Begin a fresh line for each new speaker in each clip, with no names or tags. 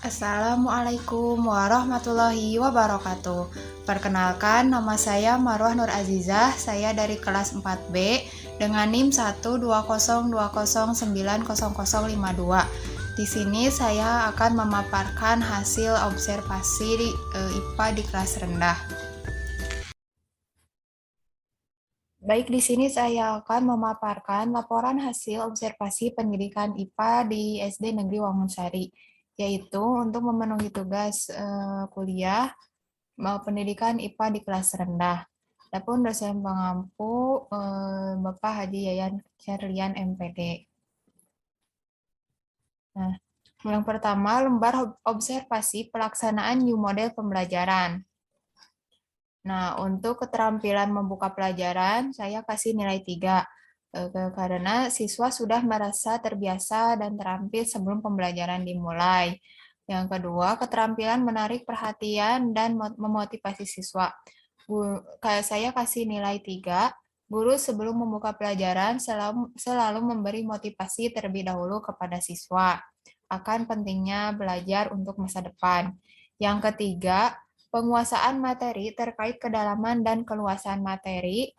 Assalamualaikum warahmatullahi wabarakatuh. Perkenalkan, nama saya Marwah Nur Azizah. Saya dari kelas 4B dengan NIM 12020900052. Di sini saya akan memaparkan hasil observasi IPA di kelas rendah. Baik, di sini saya akan memaparkan laporan hasil observasi pendidikan IPA di SD Negeri Wangunsari, yaitu untuk memenuhi tugas kuliah pendidikan IPA di kelas rendah. Adapun dosen pengampu Bapak Haji Yayan Syarlian MPD. Nah, yang pertama lembar observasi pelaksanaan new model pembelajaran. Nah, untuk keterampilan membuka pelajaran, saya kasih nilai 3, karena siswa sudah merasa terbiasa dan terampil sebelum pembelajaran dimulai. Yang kedua, keterampilan menarik perhatian dan memotivasi siswa. Saya kasih nilai 3, guru sebelum membuka pelajaran selalu memberi motivasi terlebih dahulu kepada siswa akan pentingnya belajar untuk masa depan. Yang ketiga, penguasaan materi terkait kedalaman dan keluasan materi,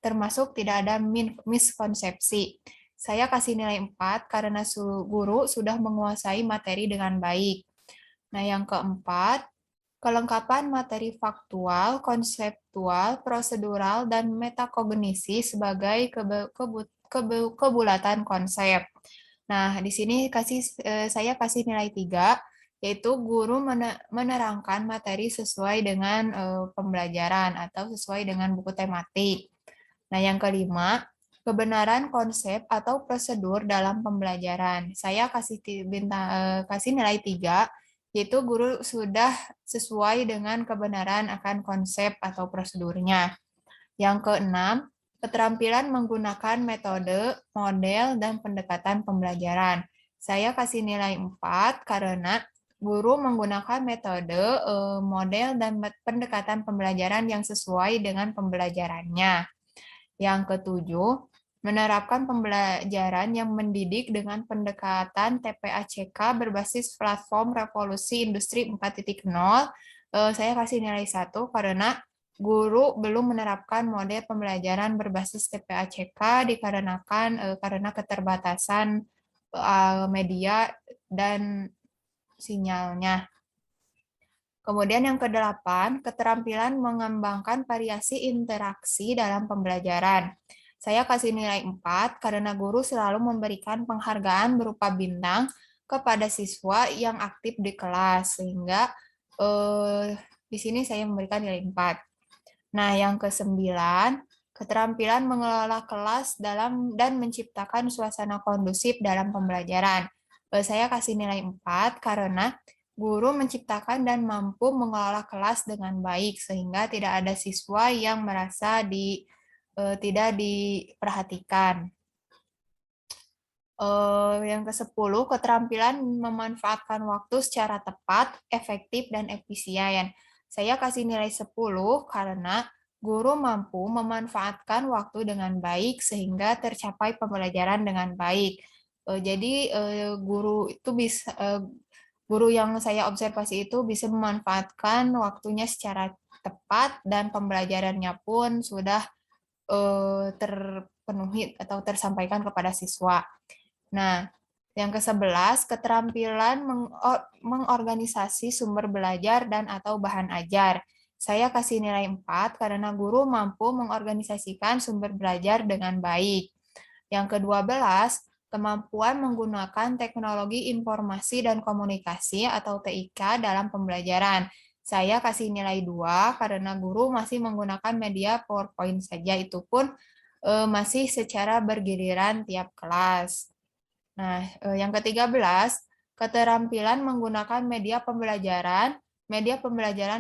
termasuk tidak ada miskonsepsi. Saya kasih nilai 4 karena guru sudah menguasai materi dengan baik. Nah, yang keempat, kelengkapan materi faktual, konseptual, prosedural, dan metakognisi sebagai kebulatan konsep. Nah, di sini saya kasih nilai 3, yaitu guru menerangkan materi sesuai dengan pembelajaran atau sesuai dengan buku tematik. Nah, yang kelima, kebenaran konsep atau prosedur dalam pembelajaran. Saya kasih nilai 3, yaitu guru sudah sesuai dengan kebenaran akan konsep atau prosedurnya. Yang keenam, keterampilan menggunakan metode, model, dan pendekatan pembelajaran. Saya kasih nilai 4 karena guru menggunakan metode, model, dan pendekatan pembelajaran yang sesuai dengan pembelajarannya. Yang ketujuh, menerapkan pembelajaran yang mendidik dengan pendekatan TPACK berbasis platform revolusi industri 4.0. Saya kasih nilai 1 karena guru belum menerapkan model pembelajaran berbasis TPACK dikarenakan karena keterbatasan media dan sinyalnya. Kemudian yang kedelapan, keterampilan mengembangkan variasi interaksi dalam pembelajaran. Saya kasih nilai 4 karena guru selalu memberikan penghargaan berupa bintang kepada siswa yang aktif di kelas, sehingga di sini saya memberikan nilai 4. Nah, yang kesembilan, keterampilan mengelola kelas dan menciptakan suasana kondusif dalam pembelajaran. Saya kasih nilai 4 karena guru menciptakan dan mampu mengelola kelas dengan baik, sehingga tidak ada siswa yang merasa tidak diperhatikan. Yang ke-10, keterampilan memanfaatkan waktu secara tepat, efektif, dan efisien. Saya kasih nilai 10 karena guru mampu memanfaatkan waktu dengan baik sehingga tercapai pembelajaran dengan baik. Jadi guru yang saya observasi itu bisa memanfaatkan waktunya secara tepat dan pembelajarannya pun sudah terpenuhi atau tersampaikan kepada siswa. Nah, yang ke-11, keterampilan mengorganisasi sumber belajar dan atau bahan ajar. Saya kasih nilai 4 karena guru mampu mengorganisasikan sumber belajar dengan baik. Yang ke-12, kemampuan menggunakan teknologi informasi dan komunikasi atau TIK dalam pembelajaran. Saya kasih nilai 2 karena guru masih menggunakan media PowerPoint saja, itu pun masih secara bergiliran tiap kelas. Nah, yang ke-13, keterampilan menggunakan media pembelajaran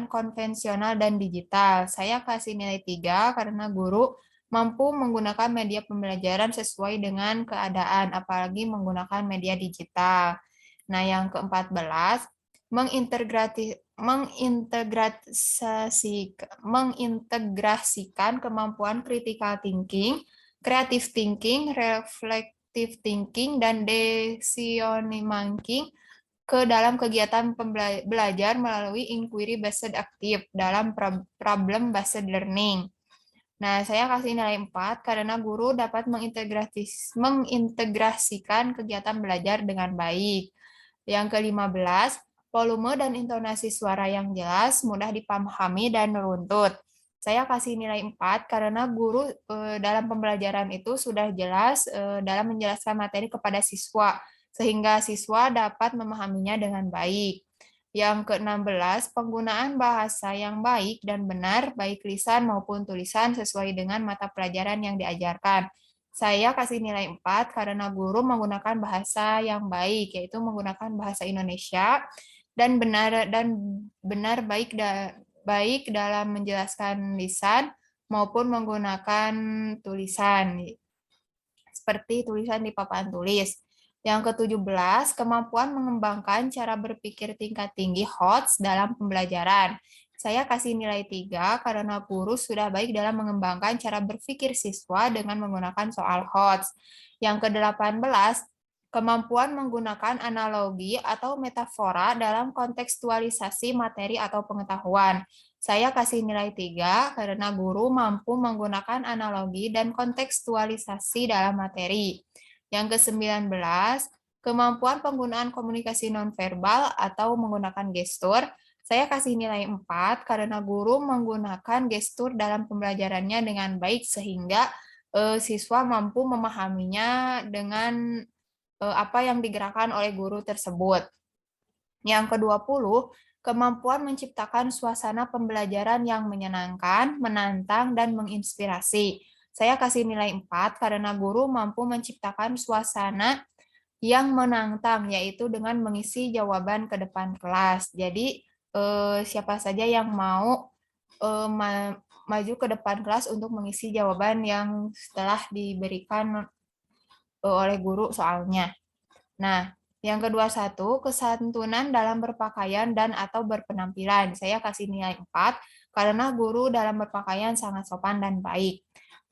konvensional dan digital. Saya kasih nilai 3 karena guru mampu menggunakan media pembelajaran sesuai dengan keadaan, apalagi menggunakan media digital. Nah, yang ke-14, mengintegrasikan kemampuan critical thinking, creative thinking, reflective thinking, dan decision making ke dalam kegiatan belajar melalui inquiry based active dalam problem based learning. Nah, saya kasih nilai 4 karena guru dapat mengintegrasikan kegiatan belajar dengan baik. Yang ke-15, volume dan intonasi suara yang jelas, mudah dipahami dan runtut. Saya kasih nilai 4 karena guru dalam pembelajaran itu sudah jelas dalam menjelaskan materi kepada siswa, sehingga siswa dapat memahaminya dengan baik. Yang ke-16, penggunaan bahasa yang baik dan benar, baik lisan maupun tulisan sesuai dengan mata pelajaran yang diajarkan. Saya kasih nilai 4 karena guru menggunakan bahasa yang baik, yaitu menggunakan bahasa Indonesia dan benar baik dalam menjelaskan lisan maupun menggunakan tulisan, seperti tulisan di papan tulis. Yang ke-17, kemampuan mengembangkan cara berpikir tingkat tinggi HOTS dalam pembelajaran. Saya kasih nilai 3 karena guru sudah baik dalam mengembangkan cara berpikir siswa dengan menggunakan soal HOTS. Yang ke-18, kemampuan menggunakan analogi atau metafora dalam kontekstualisasi materi atau pengetahuan. Saya kasih nilai 3 karena guru mampu menggunakan analogi dan kontekstualisasi dalam materi. Yang ke-19, kemampuan penggunaan komunikasi nonverbal atau menggunakan gestur. Saya kasih nilai 4 karena guru menggunakan gestur dalam pembelajarannya dengan baik sehingga siswa mampu memahaminya dengan apa yang digerakkan oleh guru tersebut. Yang ke-20, kemampuan menciptakan suasana pembelajaran yang menyenangkan, menantang, dan menginspirasi. Saya kasih nilai 4 karena guru mampu menciptakan suasana yang menantang, yaitu dengan mengisi jawaban ke depan kelas. Jadi, siapa saja yang mau maju ke depan kelas untuk mengisi jawaban yang setelah diberikan oleh guru soalnya. Nah, yang ke-21, kesantunan dalam berpakaian dan atau berpenampilan. Saya kasih nilai 4 karena guru dalam berpakaian sangat sopan dan baik.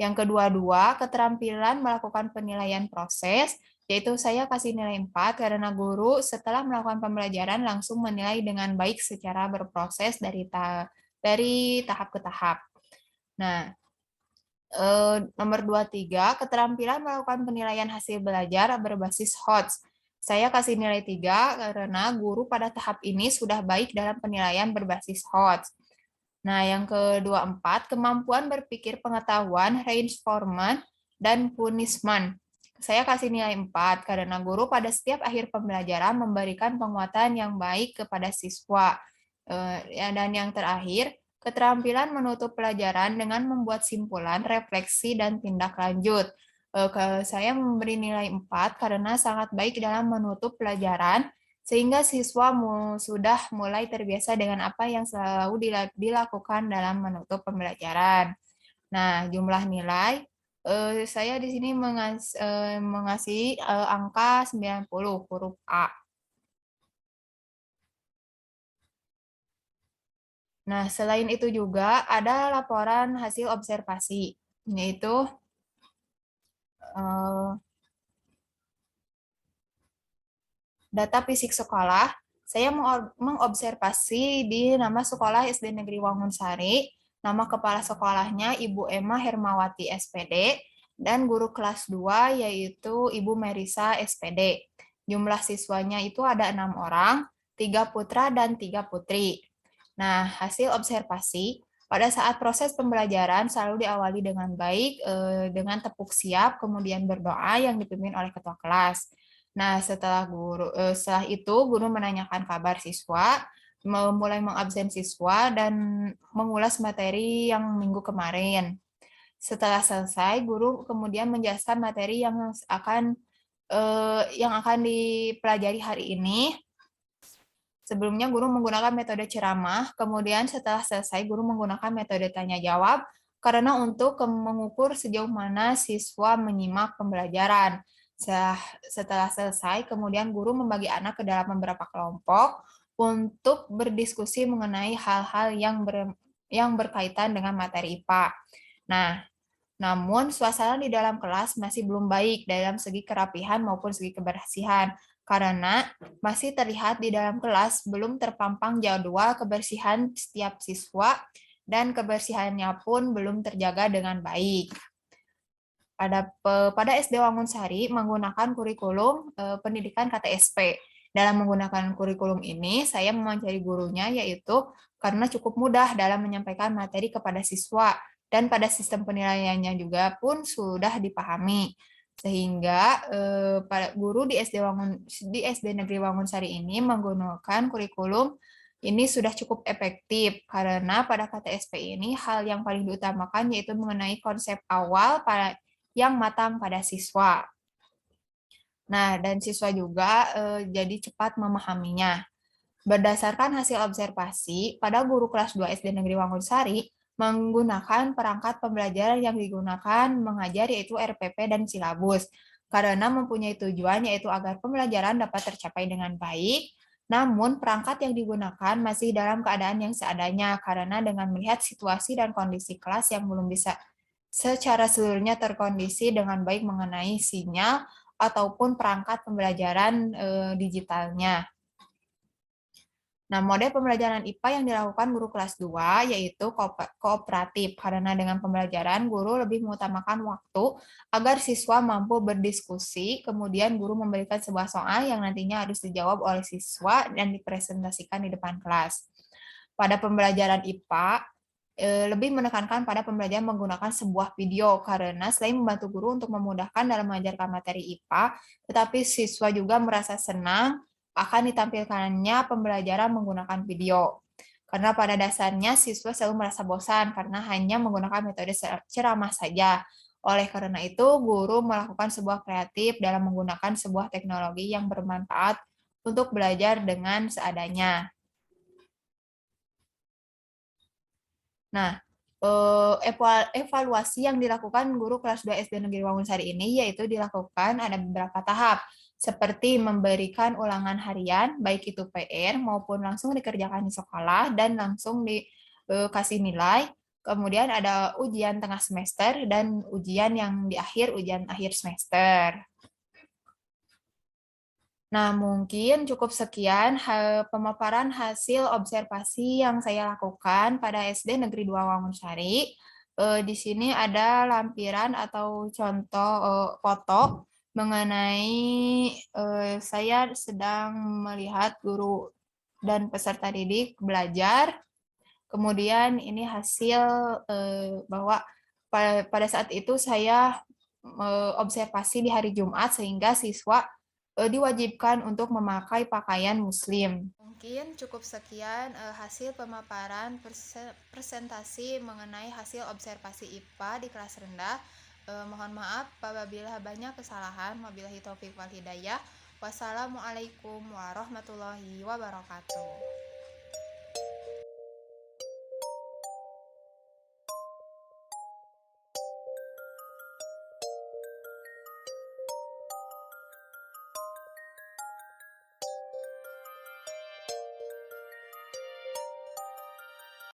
Yang ke-22, keterampilan melakukan penilaian proses, yaitu saya kasih nilai 4 karena guru setelah melakukan pembelajaran langsung menilai dengan baik secara berproses dari tahap ke tahap. Nah, nomor 23, keterampilan melakukan penilaian hasil belajar berbasis HOTS. Saya kasih nilai 3 karena guru pada tahap ini sudah baik dalam penilaian berbasis HOTS. Nah, yang ke-24, kemampuan berpikir pengetahuan, reinforcement, dan punishment. Saya kasih nilai 4 karena guru pada setiap akhir pembelajaran memberikan penguatan yang baik kepada siswa. Dan yang terakhir, keterampilan menutup pelajaran dengan membuat simpulan, refleksi, dan tindak lanjut. Saya memberi nilai 4 karena sangat baik dalam menutup pelajaran, sehingga siswa sudah mulai terbiasa dengan apa yang selalu dilakukan dalam menutup pembelajaran. Nah, jumlah nilai, saya di sini mengasih angka 90, huruf A. Nah, selain itu juga ada laporan hasil observasi, yaitu data fisik sekolah. Saya mengobservasi di nama sekolah SD Negeri Wangunsari, nama kepala sekolahnya Ibu Emma Hermawati SPD, dan guru kelas 2 yaitu Ibu Merisa SPD. Jumlah siswanya itu ada 6 orang, 3 putra dan 3 putri. Nah, hasil observasi, pada saat proses pembelajaran selalu diawali dengan baik, dengan tepuk siap, kemudian berdoa yang dipimpin oleh ketua kelas. Nah, setelah itu guru menanyakan kabar siswa, mulai mengabsen siswa dan mengulas materi yang minggu kemarin. Setelah selesai, guru kemudian menjelaskan materi yang akan dipelajari hari ini. Sebelumnya guru menggunakan metode ceramah, kemudian setelah selesai guru menggunakan metode tanya jawab karena untuk mengukur sejauh mana siswa menyimak pembelajaran. Setelah selesai, kemudian guru membagi anak ke dalam beberapa kelompok untuk berdiskusi mengenai hal-hal yang berkaitan dengan materi IPA. Nah, namun suasana di dalam kelas masih belum baik dalam segi kerapihan maupun segi kebersihan. karena masih terlihat di dalam kelas belum terpampang jadwal kebersihan setiap siswa dan kebersihannya pun belum terjaga dengan baik. Pada SD Wangunsari menggunakan kurikulum pendidikan KTSP. Dalam menggunakan kurikulum ini, saya mewawancari gurunya yaitu karena cukup mudah dalam menyampaikan materi kepada siswa dan pada sistem penilaiannya juga pun sudah dipahami. Sehingga para guru di SD Negeri Wangunsari ini menggunakan kurikulum ini sudah cukup efektif karena pada KTSP ini hal yang paling diutamakan yaitu mengenai konsep awal yang matang pada siswa. Nah, dan siswa juga jadi cepat memahaminya. Berdasarkan hasil observasi, pada guru kelas 2 SD Negeri Wangunsari menggunakan perangkat pembelajaran yang digunakan mengajar yaitu RPP dan silabus, karena mempunyai tujuan yaitu agar pembelajaran dapat tercapai dengan baik, namun perangkat yang digunakan masih dalam keadaan yang seadanya, karena dengan melihat situasi dan kondisi kelas yang belum bisa secara seluruhnya terkondisi dengan baik mengenai sinyal ataupun perangkat pembelajaran digitalnya. Nah, model pembelajaran IPA yang dilakukan guru kelas 2 yaitu kooperatif, karena dengan pembelajaran guru lebih mengutamakan waktu agar siswa mampu berdiskusi, kemudian guru memberikan sebuah soal yang nantinya harus dijawab oleh siswa dan dipresentasikan di depan kelas. Pada pembelajaran IPA, lebih menekankan pada pembelajaran menggunakan sebuah video, karena selain membantu guru untuk memudahkan dalam mengajarkan materi IPA, tetapi siswa juga merasa senang akan ditampilkannya pembelajaran menggunakan video. Karena pada dasarnya siswa selalu merasa bosan karena hanya menggunakan metode ceramah saja. Oleh karena itu, guru melakukan sebuah kreatif dalam menggunakan sebuah teknologi yang bermanfaat untuk belajar dengan seadanya. Nah, evaluasi yang dilakukan guru kelas 2 SD Negeri Wangunsari ini yaitu dilakukan ada beberapa tahap, seperti memberikan ulangan harian, baik itu PR maupun langsung dikerjakan di sekolah dan langsung dikasih nilai. Kemudian ada ujian tengah semester dan ujian yang di akhir, ujian akhir semester. Nah, mungkin cukup sekian pemaparan hasil observasi yang saya lakukan pada SD Negeri 2 Wangunsari. Di sini ada lampiran atau contoh foto mengenai saya sedang melihat guru dan peserta didik belajar. Kemudian ini hasil bahwa pada saat itu saya observasi di hari Jumat sehingga siswa diwajibkan untuk memakai pakaian muslim. Mungkin cukup sekian hasil pemaparan presentasi mengenai hasil observasi IPA di kelas rendah. Mohon maaf apabila banyak kesalahan. Wabillahi taufiq wal hidayah. Wassalamualaikum warahmatullahi wabarakatuh.